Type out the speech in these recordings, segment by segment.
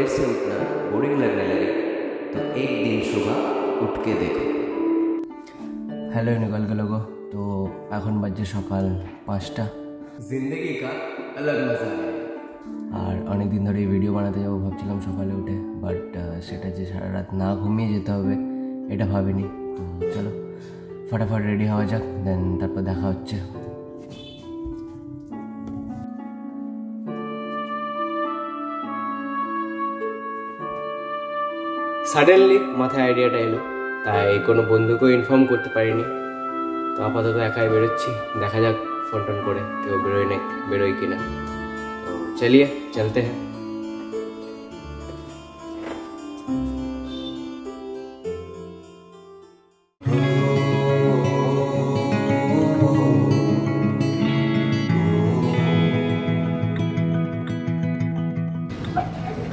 देर से उठना बोरिंग लगने लगे तो एक दिन सुबह उठ के देखो। हेलो निकल के लोगों, तो এখন বাজে সকাল 5টা। जिंदगी का अलग मजा है। আর অনেক দিন ধরে ভিডিও বানাতে যাবো ভাবছিলাম সকালে উঠে, বাট সেটা যে সারা রাত না ঘুমিয়ে যেতে হবে এটা ভাবিনি। তো চলো ফটাফট রেডি হওয়া যাক, দেন তারপর দেখা হচ্ছে। সাডেনলি মাথায় আইডিয়াটা এলো, তাই কোনো বন্ধুকেও ইনফর্ম করতে পারিনি। তো আপাতত একাই বেরোচ্ছি, দেখা যাক ফোন টোন করে কেউ বেরোয় কিনা। তো চলিয়ে চলতে হ্যাঁ।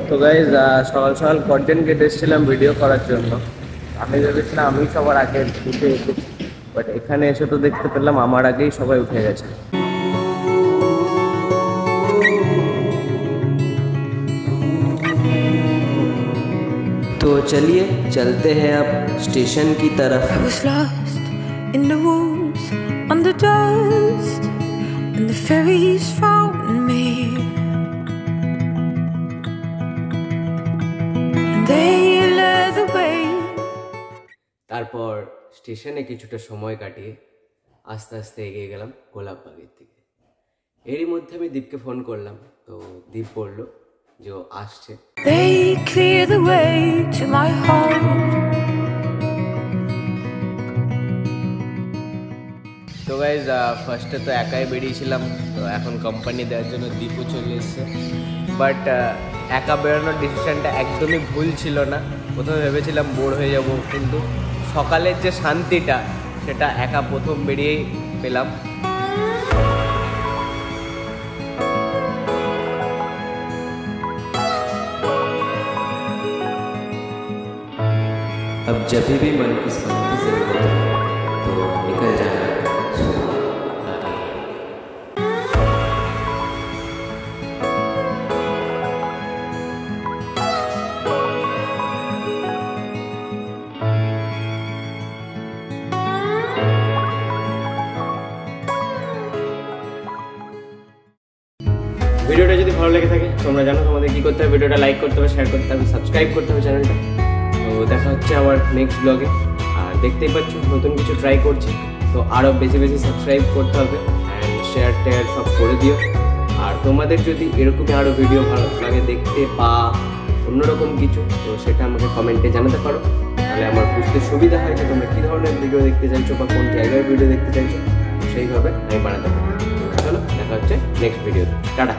তো গাইজ সকাল সকাল কন্টেন্ট এসেছিলাম ভিডিও করার জন্য। আমি ভেবেছিলাম আমি সবার আগে উঠে এসেছি, বাট এখানে এসে তো দেখতে পেলাম আমার আগেই সবাই উঠে গেছে। तो चलिए चलते हैं अब स्टेशन की तरफ। I was lost in the woods on the dust and the fairies found me and they led the way। তারপর স্টেশনে কিছুটা সময় কাটিয়ে আস্তে আস্তে এগিয়ে গেলাম গোলাপবাগের দিকে। এরই মধ্যে আমি দীপকে ফোন করলাম, তো দীপ বলল যে ও আসছে। They clear the way to my heart। তো গাইজ ফার্স্টে তো একাই বেরিয়েছিলাম, তো এখন কোম্পানি দেওয়ার জন্য দীপও চলে এসছে। বাট একা বেরোনোর ডিসিশনটা একদমই ভুল ছিল না। প্রথমে ভেবেছিলাম বোর হয়ে যাব, কিন্তু সকালের যে শান্তিটা সেটা একা প্রথম বেরিয়েই পেলাম। अब जब भी मन की शांति से होता तो निकल जाना सुबह आगे। ভিডিওটা যদি ভালো লেগে থাকে তোমরা জানো তোমাদের কি করতে হবে, ভিডিওটা লাইক করতে হবে, শেয়ার করতে হবে, সাবস্ক্রাইব করতে হবে চ্যানেলটা। তো দেখা হচ্ছে আমার নেক্সট ব্লগে। আর দেখতেই পাচ্ছ নতুন কিছু ট্রাই করছি, তো আরও বেশি বেশি সাবস্ক্রাইব করতে হবে অ্যান্ড শেয়ার টেয়ার সব করে দিও। আর তোমাদের যদি এরকমই আরও ভিডিও ভালো লাগে দেখতে বা অন্যরকম কিছু, তো সেটা আমাকে কমেন্টে জানাতে পারো, তাহলে আমার বুঝতে সুবিধা হয় যে তোমরা কী ধরনের ভিডিও দেখতে চাইছো বা কোন জায়গার ভিডিও দেখতে চাইছো, সেইভাবে আমি বানাতে পারি। চলো দেখা হচ্ছে নেক্সট ভিডিওতে। টাটা।